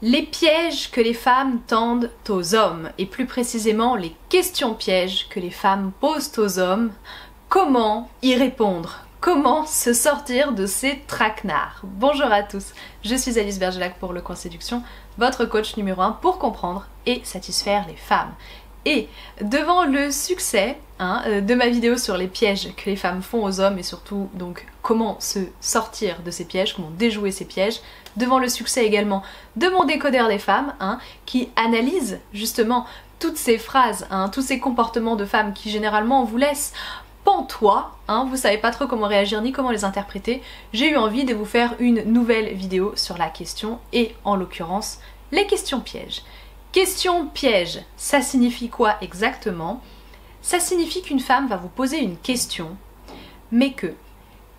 Les pièges que les femmes tendent aux hommes, et plus précisément les questions pièges que les femmes posent aux hommes, comment y répondre? Comment se sortir de ces traquenards? Bonjour à tous, je suis Alice Bergelac pour Le Coin Séduction, votre coach numéro 1 pour comprendre et satisfaire les femmes. Et devant le succès de ma vidéo sur les pièges que les femmes font aux hommes et surtout donc comment se sortir de ces pièges, comment déjouer ces pièges, devant le succès également de mon décodeur des femmes qui analyse justement toutes ces phrases, tous ces comportements de femmes qui généralement vous laissent pantois, vous savez pas trop comment réagir ni comment les interpréter, j'ai eu envie de vous faire une nouvelle vidéo sur la question et en l'occurrence les questions pièges. Question piège, ça signifie quoi exactement? Ça signifie qu'une femme va vous poser une question, mais que,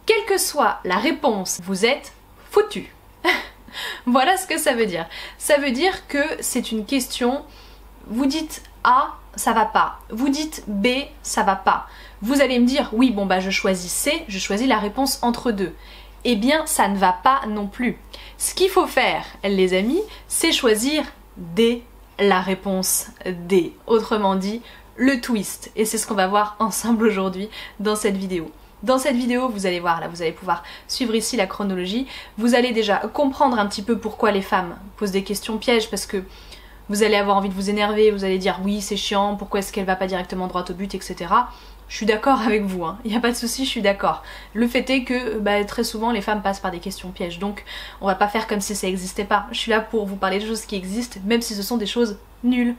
quelle que soit la réponse, vous êtes foutu. Voilà ce que ça veut dire. Ça veut dire que c'est une question, vous dites A, ça va pas. Vous dites B, ça va pas. Vous allez me dire, oui, bon bah je choisis C, je choisis la réponse entre deux. Eh bien, ça ne va pas non plus. Ce qu'il faut faire, les amis, c'est choisir D, la réponse D. Autrement dit, le twist. Et c'est ce qu'on va voir ensemble aujourd'hui dans cette vidéo. Dans cette vidéo, vous allez voir, là vous allez pouvoir suivre ici la chronologie. Vous allez déjà comprendre un petit peu pourquoi les femmes posent des questions pièges, parce que vous allez avoir envie de vous énerver, vous allez dire oui c'est chiant, pourquoi est-ce qu'elle va pas directement droit au but, etc. Je suis d'accord avec vous, il n'y a pas de souci, je suis d'accord. Le fait est que très souvent les femmes passent par des questions pièges, donc on va pas faire comme si ça n'existait pas. Je suis là pour vous parler de choses qui existent, même si ce sont des choses nulles.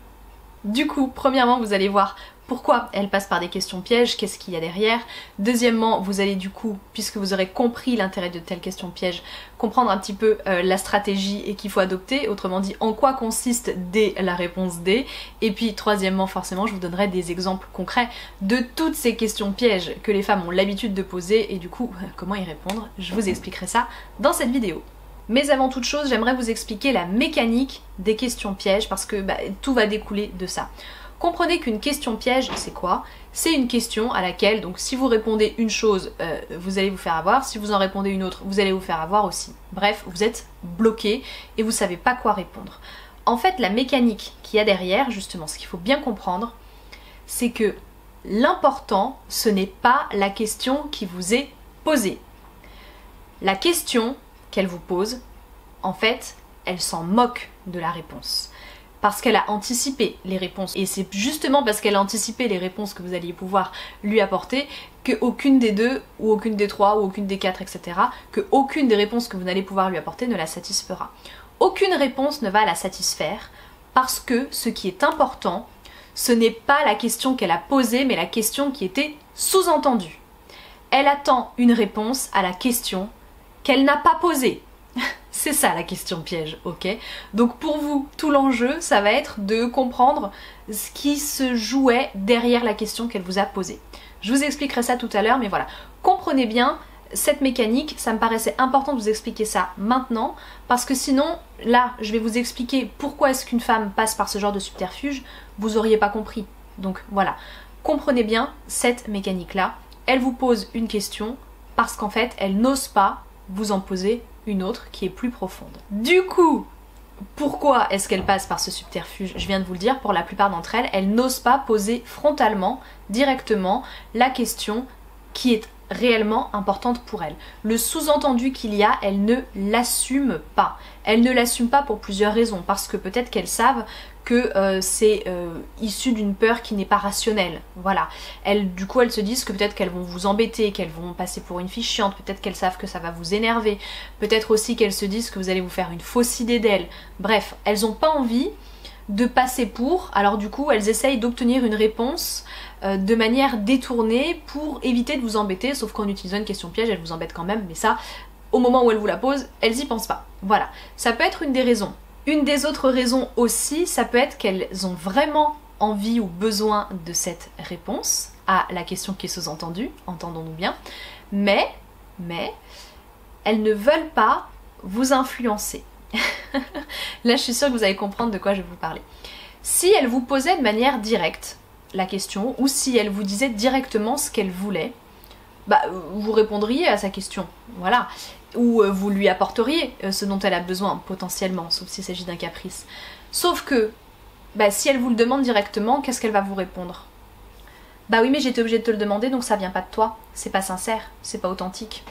Du coup, premièrement, vous allez voir pourquoi elles passent par des questions pièges, qu'est-ce qu'il y a derrière. Deuxièmement, vous allez du coup, puisque vous aurez compris l'intérêt de telles questions pièges, comprendre un petit peu la stratégie et qu'il faut adopter, autrement dit en quoi consiste D, la réponse D. Et puis troisièmement, forcément, je vous donnerai des exemples concrets de toutes ces questions pièges que les femmes ont l'habitude de poser et du coup, comment y répondre. Je vous expliquerai ça dans cette vidéo. Mais avant toute chose, j'aimerais vous expliquer la mécanique des questions pièges parce que tout va découler de ça. Comprenez qu'une question piège, c'est quoi? C'est une question à laquelle, donc si vous répondez une chose, vous allez vous faire avoir, si vous en répondez une autre, vous allez vous faire avoir aussi. Bref, vous êtes bloqué et vous savez pas quoi répondre. En fait, la mécanique qu'il y a derrière, justement, ce qu'il faut bien comprendre, c'est que l'important, ce n'est pas la question qui vous est posée. La question qu'elle vous pose, en fait, elle s'en moque de la réponse. Parce qu'elle a anticipé les réponses. Et c'est justement parce qu'elle a anticipé les réponses que vous alliez pouvoir lui apporter qu'aucune des deux, ou aucune des trois, ou aucune des quatre, etc., qu'aucune des réponses que vous n'allez pouvoir lui apporter ne la satisfera. Aucune réponse ne va la satisfaire parce que ce qui est important, ce n'est pas la question qu'elle a posée, mais la question qui était sous-entendue. Elle attend une réponse à la question qu'elle n'a pas posée. C'est ça la question piège, ok? Donc pour vous, tout l'enjeu, ça va être de comprendre ce qui se jouait derrière la question qu'elle vous a posée. Je vous expliquerai ça tout à l'heure, mais voilà. Comprenez bien cette mécanique, ça me paraissait important de vous expliquer ça maintenant, parce que sinon, là, je vais vous expliquer pourquoi est-ce qu'une femme passe par ce genre de subterfuge, vous auriez pas compris. Donc voilà, comprenez bien cette mécanique-là. Elle vous pose une question, parce qu'en fait, elle n'ose pas vous en poser une autre qui est plus profonde. Du coup, pourquoi est-ce qu'elle passe par ce subterfuge? Je viens de vous le dire, pour la plupart d'entre elles, elles n'osent pas poser frontalement, directement, la question qui est réellement importante pour elles. Le sous-entendu qu'il y a, elles ne l'assument pas. Elles ne l'assument pas pour plusieurs raisons, parce que peut-être qu'elles savent que c'est issu d'une peur qui n'est pas rationnelle. Voilà. Du coup, elles se disent que peut-être qu'elles vont vous embêter, qu'elles vont passer pour une fille chiante, peut-être qu'elles savent que ça va vous énerver, peut-être aussi qu'elles se disent que vous allez vous faire une fausse idée d'elles. Bref, elles n'ont pas envie de passer pour, alors du coup, elles essayent d'obtenir une réponse de manière détournée pour éviter de vous embêter, sauf qu'en utilisant une question piège, elles vous embêtent quand même, mais ça, au moment où elles vous la posent, elles y pensent pas. Voilà. Ça peut être une des raisons. Une des autres raisons aussi, ça peut être qu'elles ont vraiment envie ou besoin de cette réponse à la question qui est sous-entendue, entendons-nous bien, mais elles ne veulent pas vous influencer. Là, je suis sûre que vous allez comprendre de quoi je vais vous parler. Si elles vous posaient de manière directe la question, ou si elles vous disaient directement ce qu'elles voulaient, vous répondriez à sa question, voilà. ou vous lui apporteriez ce dont elle a besoin potentiellement, sauf s'il s'agit d'un caprice. Sauf que, bah, si elle vous le demande directement, qu'est-ce qu'elle va vous répondre? Bah oui mais j'étais obligée de te le demander donc ça vient pas de toi, c'est pas sincère, c'est pas authentique.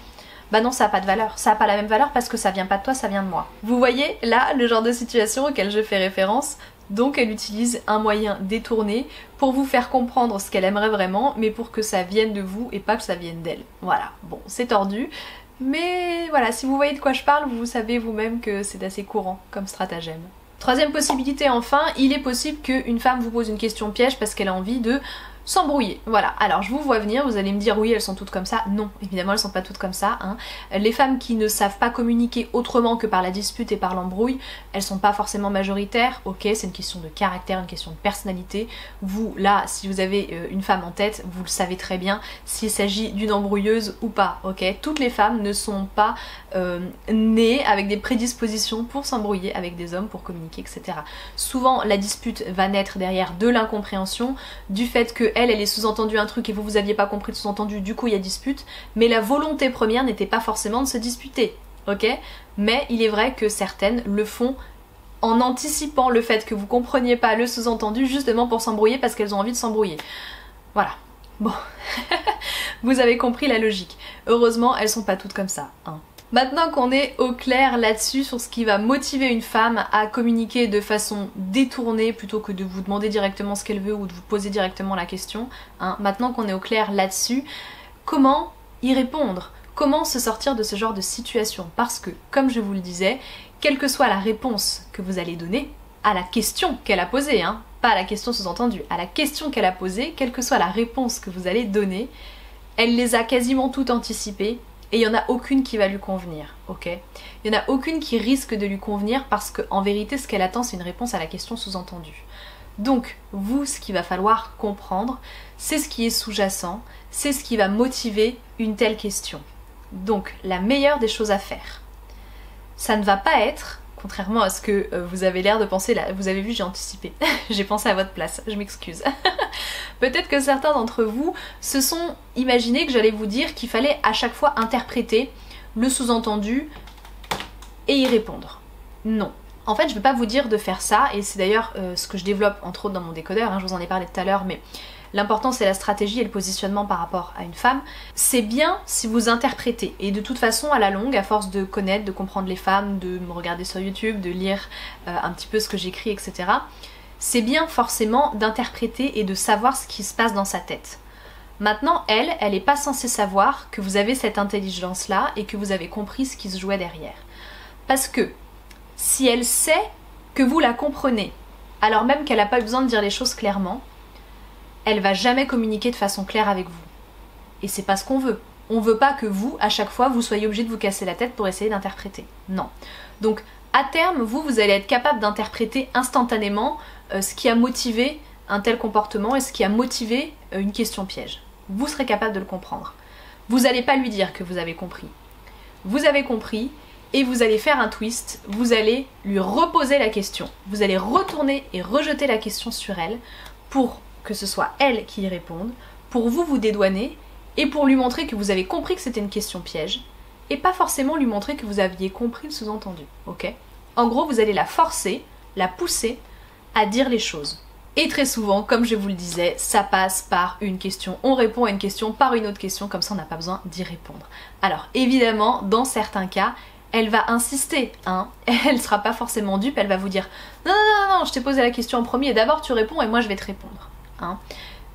Bah non, ça a pas de valeur, ça a pas la même valeur parce que ça vient pas de toi, ça vient de moi. Vous voyez là le genre de situation auquel je fais référence? Donc elle utilise un moyen détourné pour vous faire comprendre ce qu'elle aimerait vraiment, mais pour que ça vienne de vous et pas que ça vienne d'elle. Voilà, bon, c'est tordu, mais voilà, si vous voyez de quoi je parle, vous savez vous-même que c'est assez courant comme stratagème. Troisième possibilité enfin, il est possible qu'une femme vous pose une question piège parce qu'elle a envie de s'embrouiller. Voilà, alors je vous vois venir, vous allez me dire oui elles sont toutes comme ça. Non, évidemment elles sont pas toutes comme ça. Hein. Les femmes qui ne savent pas communiquer autrement que par la dispute et par l'embrouille, elles sont pas forcément majoritaires. Ok, c'est une question de caractère, une question de personnalité. Vous, là, si vous avez une femme en tête, vous le savez très bien s'il s'agit d'une embrouilleuse ou pas. Ok, toutes les femmes ne sont pas nées avec des prédispositions pour s'embrouiller avec des hommes, pour communiquer, etc. Souvent la dispute va naître derrière de l'incompréhension, du fait que elle est sous-entendu un truc et vous aviez pas compris le sous-entendu, du coup il y a dispute, mais la volonté première n'était pas forcément de se disputer, ok? Mais il est vrai que certaines le font en anticipant le fait que vous compreniez pas le sous-entendu justement pour s'embrouiller parce qu'elles ont envie de s'embrouiller. Voilà. Bon, vous avez compris la logique. Heureusement, elles sont pas toutes comme ça, hein. Maintenant qu'on est au clair là-dessus, sur ce qui va motiver une femme à communiquer de façon détournée plutôt que de vous demander directement ce qu'elle veut ou de vous poser directement la question, hein, maintenant qu'on est au clair là-dessus, comment y répondre? Comment se sortir de ce genre de situation? Parce que, comme je vous le disais, quelle que soit la réponse que vous allez donner à la question qu'elle a posée, hein, pas à la question sous-entendue, à la question qu'elle a posée, quelle que soit la réponse que vous allez donner, elle les a quasiment toutes anticipées. Et il n'y en a aucune qui va lui convenir, ok? Il n'y en a aucune qui risque de lui convenir parce qu'en vérité, ce qu'elle attend, c'est une réponse à la question sous-entendue. Donc, vous, ce qu'il va falloir comprendre, c'est ce qui est sous-jacent, c'est ce qui va motiver une telle question. Donc, la meilleure des choses à faire, ça ne va pas être, contrairement à ce que vous avez l'air de penser, là, vous avez vu, j'ai anticipé, j'ai pensé à votre place, je m'excuse. Peut-être que certains d'entre vous se sont imaginés que j'allais vous dire qu'il fallait à chaque fois interpréter le sous-entendu et y répondre. Non. En fait, je ne vais pas vous dire de faire ça, et c'est d'ailleurs ce que je développe entre autres dans mon décodeur, hein, je vous en ai parlé tout à l'heure, mais l'important c'est la stratégie et le positionnement par rapport à une femme. C'est bien si vous interprétez, et de toute façon à la longue, à force de connaître, de comprendre les femmes, de me regarder sur YouTube, de lire un petit peu ce que j'écris, etc., c'est bien forcément d'interpréter et de savoir ce qui se passe dans sa tête. Maintenant, elle est pas censée savoir que vous avez cette intelligence-là et que vous avez compris ce qui se jouait derrière. Parce que si elle sait que vous la comprenez, alors même qu'elle n'a pas eu besoin de dire les choses clairement, elle va jamais communiquer de façon claire avec vous. Et c'est pas ce qu'on veut. On veut pas que vous, à chaque fois, vous soyez obligé de vous casser la tête pour essayer d'interpréter. Non. Donc, à terme, vous allez être capable d'interpréter instantanément ce qui a motivé un tel comportement et ce qui a motivé une question piège. Vous serez capable de le comprendre. Vous n'allez pas lui dire que vous avez compris. Vous avez compris et vous allez faire un twist, vous allez lui reposer la question. Vous allez retourner et rejeter la question sur elle pour que ce soit elle qui y réponde, pour vous dédouaner et pour lui montrer que vous avez compris que c'était une question piège et pas forcément lui montrer que vous aviez compris le sous-entendu, ok? En gros, vous allez la forcer, la pousser à dire les choses. Et très souvent, comme je vous le disais, ça passe par une question. On répond à une question par une autre question, comme ça on n'a pas besoin d'y répondre. Alors évidemment, dans certains cas, elle va insister, hein. Elle sera pas forcément dupe, elle va vous dire « Non, non, non, non, je t'ai posé la question en premier, d'abord tu réponds et moi je vais te répondre. » Hein.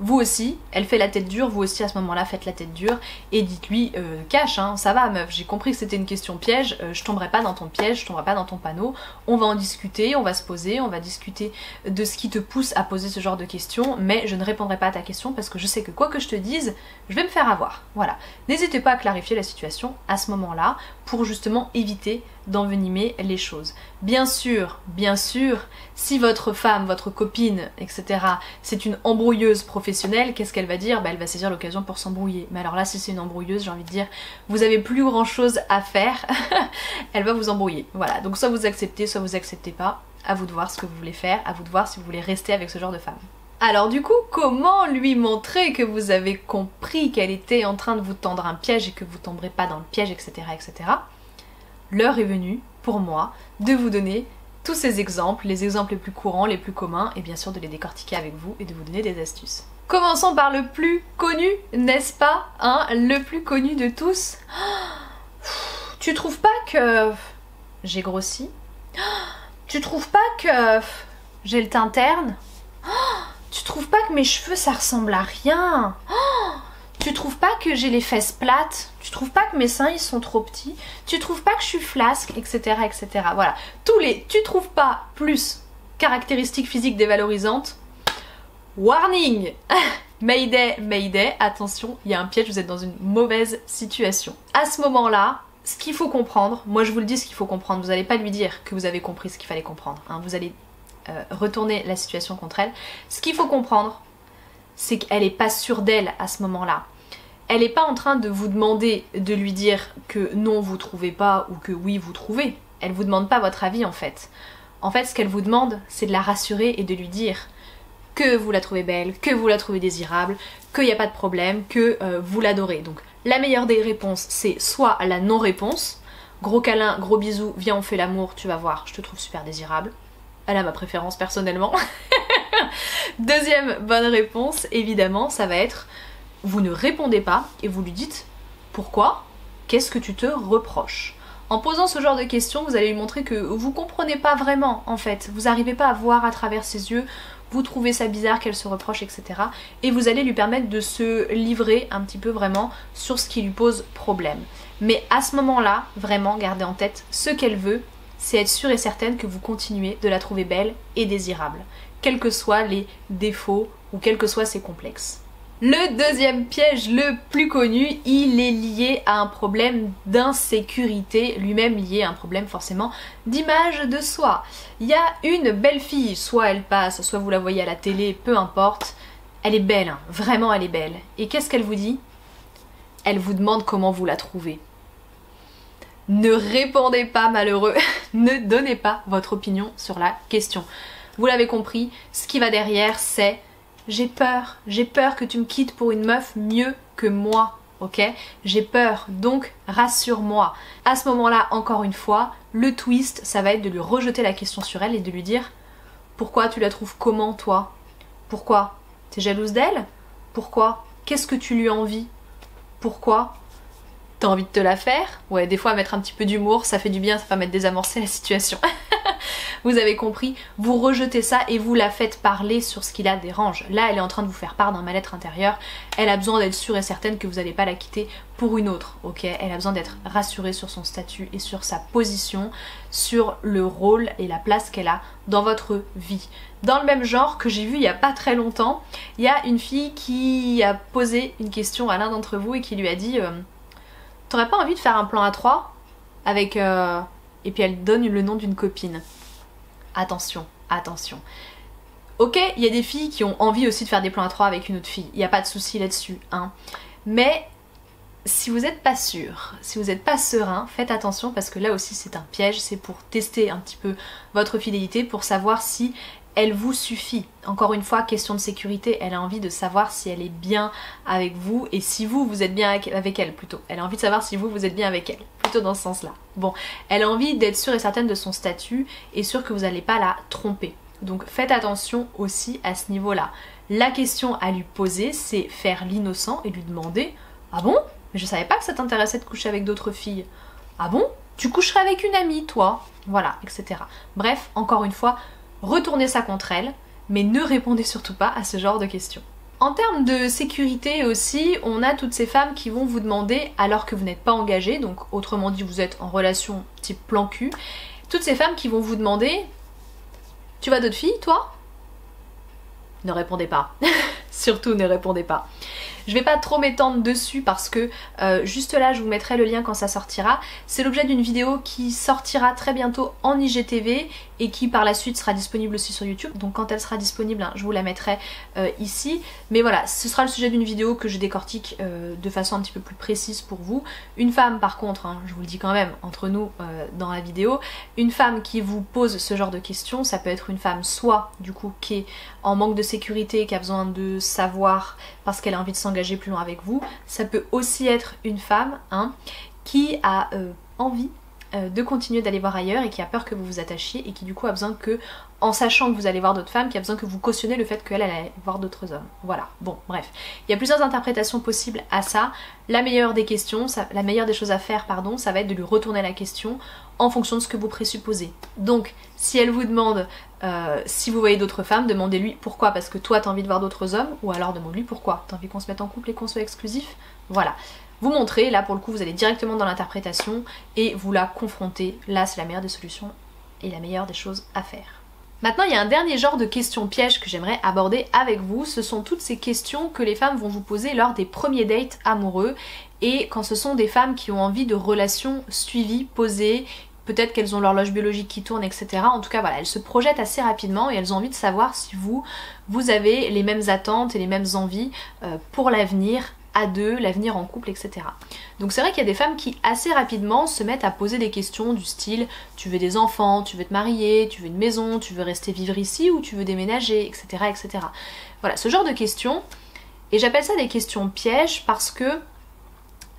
Vous aussi, elle fait la tête dure, vous aussi à ce moment-là faites la tête dure et dites-lui cash, hein, ça va meuf, j'ai compris que c'était une question piège, je tomberai pas dans ton piège, je tomberai pas dans ton panneau, on va en discuter, on va se poser, on va discuter de ce qui te pousse à poser ce genre de questions, mais je ne répondrai pas à ta question parce que je sais que quoi que je te dise, je vais me faire avoir. Voilà. N'hésitez pas à clarifier la situation à ce moment-là pour justement éviter d'envenimer les choses. Bien sûr, si votre femme, votre copine, etc. c'est une embrouilleuse professionnelle, qu'est-ce qu'elle va dire? Bah, elle va saisir l'occasion pour s'embrouiller. Mais alors là, si c'est une embrouilleuse, j'ai envie de dire, vous avez plus grand chose à faire, elle va vous embrouiller. Voilà, donc soit vous acceptez pas, à vous de voir ce que vous voulez faire, à vous de voir si vous voulez rester avec ce genre de femme. Alors du coup, comment lui montrer que vous avez compris qu'elle était en train de vous tendre un piège et que vous tomberez pas dans le piège, etc., etc. l'heure est venue pour moi de vous donner tous ces exemples, les exemples les plus courants, les plus communs, et bien sûr de les décortiquer avec vous et de vous donner des astuces. Commençons par le plus connu, n'est-ce pas, hein, le plus connu de tous. Tu trouves pas que j'ai grossi? Tu trouves pas que j'ai le teint terne? Tu trouves pas que mes cheveux ça ressemble à rien? Tu trouves pas que j'ai les fesses plates? Tu trouves pas que mes seins ils sont trop petits? Tu trouves pas que je suis flasque? Etc. etc. Voilà. Tous les tu trouves pas plus caractéristiques physiques dévalorisantes. Warning! Mayday, mayday, attention, il y a un piège, vous êtes dans une mauvaise situation. À ce moment-là, ce qu'il faut comprendre, moi je vous le dis ce qu'il faut comprendre, vous n'allez pas lui dire que vous avez compris ce qu'il fallait comprendre, hein, vous allez retourner la situation contre elle. Ce qu'il faut comprendre, c'est qu'elle n'est pas sûre d'elle à ce moment-là. Elle n'est pas en train de vous demander de lui dire que non vous trouvez pas ou que oui vous trouvez. Elle vous demande pas votre avis en fait. En fait ce qu'elle vous demande c'est de la rassurer et de lui dire que vous la trouvez belle, que vous la trouvez désirable, qu'il n'y a pas de problème, que vous l'adorez. Donc la meilleure des réponses c'est soit la non-réponse, gros câlin, gros bisous, viens on fait l'amour, tu vas voir, je te trouve super désirable. Elle a ma préférence personnellement. Deuxième bonne réponse, évidemment, ça va être vous ne répondez pas et vous lui dites pourquoi, qu'est-ce que tu te reproches. En posant ce genre de questions, vous allez lui montrer que vous comprenez pas vraiment en fait, vous n'arrivez pas à voir à travers ses yeux, vous trouvez ça bizarre qu'elle se reproche, etc. Et vous allez lui permettre de se livrer un petit peu vraiment sur ce qui lui pose problème. Mais à ce moment-là, vraiment, gardez en tête ce qu'elle veut, c'est être sûre et certaine que vous continuez de la trouver belle et désirable, quels que soient les défauts ou quels que soient ses complexes. Le deuxième piège le plus connu, il est lié à un problème d'insécurité, lui-même lié à un problème forcément d'image de soi. Il y a une belle fille, soit elle passe, soit vous la voyez à la télé, peu importe, elle est belle, hein, vraiment elle est belle. Et qu'est-ce qu'elle vous dit? Elle vous demande comment vous la trouvez. Ne répondez pas malheureux, ne donnez pas votre opinion sur la question. Vous l'avez compris, ce qui va derrière c'est j'ai peur que tu me quittes pour une meuf mieux que moi, ok? J'ai peur, donc rassure-moi. À ce moment-là, encore une fois, le twist, ça va être de lui rejeter la question sur elle et de lui dire pourquoi tu la trouves comment toi? Pourquoi? T'es jalouse d'elle? Pourquoi? Qu'est-ce que tu lui envies? Pourquoi? T'as envie de te la faire? Ouais, des fois mettre un petit peu d'humour, ça fait du bien, ça va mettre désamorcer la situation. Vous avez compris, vous rejetez ça et vous la faites parler sur ce qui la dérange. Là, elle est en train de vous faire part d'un mal-être intérieur. Elle a besoin d'être sûre et certaine que vous n'allez pas la quitter pour une autre, ok? Elle a besoin d'être rassurée sur son statut et sur sa position, sur le rôle et la place qu'elle a dans votre vie. Dans le même genre que j'ai vu il n'y a pas très longtemps, il y a une fille qui a posé une question à l'un d'entre vous et qui lui a dit t'aurais pas envie de faire un plan à 3 avec... Et puis elle donne le nom d'une copine. Attention, attention. Ok, il y a des filles qui ont envie aussi de faire des plans à 3 avec une autre fille. Il n'y a pas de souci là-dessus, hein. Mais si vous n'êtes pas sûr, si vous n'êtes pas serein, faites attention parce que là aussi c'est un piège. C'est pour tester un petit peu votre fidélité, pour savoir si elle vous suffit. Encore une fois, question de sécurité, elle a envie de savoir si elle est bien avec vous et si vous êtes bien avec elle plutôt. Elle a envie de savoir si vous êtes bien avec elle, plutôt dans ce sens-là. Bon, elle a envie d'être sûre et certaine de son statut et sûre que vous n'allez pas la tromper. Donc faites attention aussi à ce niveau-là. La question à lui poser, c'est faire l'innocent et lui demander « Ah bon? Mais je savais pas que ça t'intéressait de coucher avec d'autres filles. Ah bon? Tu coucherais avec une amie, toi ?» Voilà, etc. Bref, encore une fois, retournez ça contre elle, mais ne répondez surtout pas à ce genre de questions. En termes de sécurité aussi, on a toutes ces femmes qui vont vous demander, alors que vous n'êtes pas engagé, donc autrement dit vous êtes en relation type plan cul, toutes ces femmes qui vont vous demander « Tu vas d'autres filles, toi ?» Ne répondez pas. Surtout ne répondez pas. Je vais pas trop m'étendre dessus parce que juste là je vous mettrai le lien quand ça sortira. C'est l'objet d'une vidéo qui sortira très bientôt en IGTV et qui par la suite sera disponible aussi sur YouTube. Donc quand elle sera disponible, hein, je vous la mettrai ici. Mais voilà, ce sera le sujet d'une vidéo que je décortique de façon un petit peu plus précise pour vous. Une femme par contre, hein, je vous le dis quand même entre nous dans la vidéo, une femme qui vous pose ce genre de questions, ça peut être une femme soit du coup qui est en manque de sécurité, qui a besoin de savoir parce qu'elle a envie de s'engager plus loin avec vous. Ça peut aussi être une femme hein, qui a envie de continuer d'aller voir ailleurs et qui a peur que vous vous attachiez et qui du coup a besoin que, en sachant que vous allez voir d'autres femmes, qui a besoin que vous cautionnez le fait qu'elle allait voir d'autres hommes. Voilà, bon bref. Il y a plusieurs interprétations possibles à ça. La meilleure des questions, la meilleure des choses à faire, pardon, ça va être de lui retourner la question en fonction de ce que vous présupposez. Donc si elle vous demande si vous voyez d'autres femmes, demandez-lui pourquoi, parce que toi t'as envie de voir d'autres hommes, ou alors demande-lui pourquoi, t'as envie qu'on se mette en couple et qu'on soit exclusif. Voilà. Vous montrez, là pour le coup vous allez directement dans l'interprétation et vous la confrontez. Là c'est la meilleure des solutions et la meilleure des choses à faire. Maintenant il y a un dernier genre de questions pièges que j'aimerais aborder avec vous. Ce sont toutes ces questions que les femmes vont vous poser lors des premiers dates amoureux et quand ce sont des femmes qui ont envie de relations suivies, posées. Peut-être qu'elles ont l'horloge biologique qui tourne, etc. En tout cas, voilà, elles se projettent assez rapidement et elles ont envie de savoir si vous avez les mêmes attentes et les mêmes envies pour l'avenir à deux, l'avenir en couple, etc. Donc c'est vrai qu'il y a des femmes qui assez rapidement se mettent à poser des questions du style tu veux des enfants, tu veux te marier, tu veux une maison, tu veux rester vivre ici ou tu veux déménager, etc. etc. Voilà, ce genre de questions. Et j'appelle ça des questions pièges parce que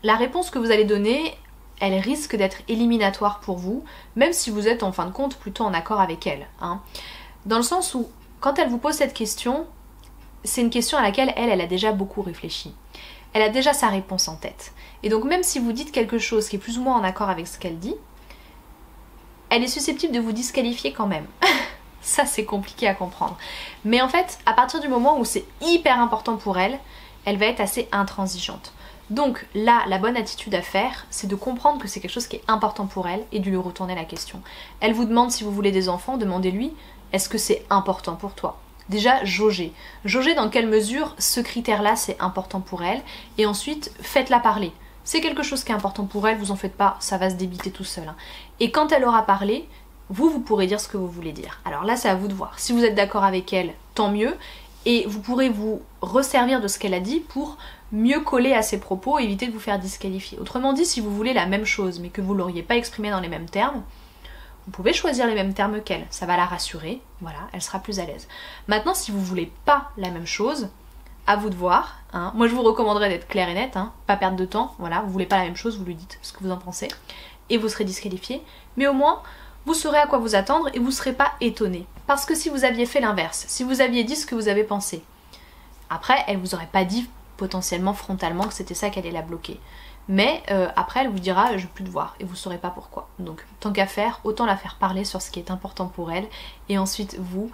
la réponse que vous allez donner, elle risque d'être éliminatoire pour vous, même si vous êtes en fin de compte plutôt en accord avec elle. Hein. Dans le sens où, quand elle vous pose cette question, c'est une question à laquelle elle a déjà beaucoup réfléchi. Elle a déjà sa réponse en tête. Et donc même si vous dites quelque chose qui est plus ou moins en accord avec ce qu'elle dit, elle est susceptible de vous disqualifier quand même. Ça c'est compliqué à comprendre. Mais en fait, à partir du moment où c'est hyper important pour elle, elle va être assez intransigeante. Donc là, la bonne attitude à faire, c'est de comprendre que c'est quelque chose qui est important pour elle et de lui retourner la question. Elle vous demande si vous voulez des enfants, demandez-lui, est-ce que c'est important pour toi ? Déjà, jaugez. Jaugez dans quelle mesure ce critère-là, c'est important pour elle. Et ensuite, faites-la parler. C'est quelque chose qui est important pour elle, vous en faites pas, ça va se débiter tout seul. Hein. Et quand elle aura parlé, vous pourrez dire ce que vous voulez dire. Alors là, c'est à vous de voir. Si vous êtes d'accord avec elle, tant mieux. Et vous pourrez vous resservir de ce qu'elle a dit pour mieux coller à ses propos et éviter de vous faire disqualifier. Autrement dit, si vous voulez la même chose mais que vous ne l'auriez pas exprimé dans les mêmes termes, vous pouvez choisir les mêmes termes qu'elle. Ça va la rassurer, voilà, elle sera plus à l'aise. Maintenant, si vous voulez pas la même chose, à vous de voir. Hein. Moi, je vous recommanderais d'être clair et net, hein, pas perdre de temps. Voilà, vous voulez pas la même chose, vous lui dites ce que vous en pensez et vous serez disqualifié. Mais au moins, vous saurez à quoi vous attendre et vous ne serez pas étonné. Parce que si vous aviez fait l'inverse, si vous aviez dit ce que vous avez pensé, après, elle vous aurait pas dit potentiellement frontalement que c'était ça qui allait la bloquer. Mais après elle vous dira je veux plus te voir et vous saurez pas pourquoi. Donc tant qu'à faire, autant la faire parler sur ce qui est important pour elle et ensuite vous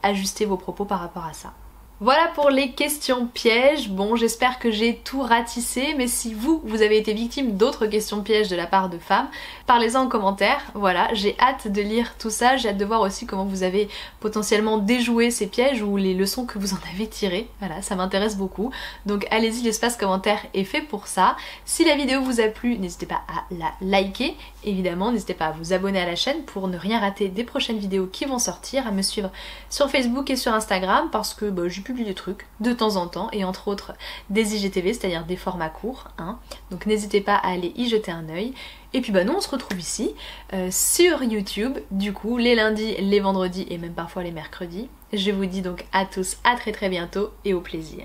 ajustez vos propos par rapport à ça. Voilà pour les questions pièges. Bon, j'espère que j'ai tout ratissé, mais si vous avez été victime d'autres questions pièges de la part de femmes, parlez-en en commentaire. Voilà, j'ai hâte de lire tout ça, j'ai hâte de voir aussi comment vous avez potentiellement déjoué ces pièges ou les leçons que vous en avez tirées. Voilà, ça m'intéresse beaucoup. Donc allez-y, l'espace commentaire est fait pour ça. Si la vidéo vous a plu, n'hésitez pas à la liker. Évidemment, n'hésitez pas à vous abonner à la chaîne pour ne rien rater des prochaines vidéos qui vont sortir, à me suivre sur Facebook et sur Instagram parce que je publie des trucs de temps en temps et entre autres des IGTV, c'est-à-dire des formats courts. Hein. Donc n'hésitez pas à aller y jeter un œil. Et puis nous on se retrouve ici sur YouTube, du coup les lundis, les vendredis et même parfois les mercredis. Je vous dis donc à tous à très bientôt et au plaisir.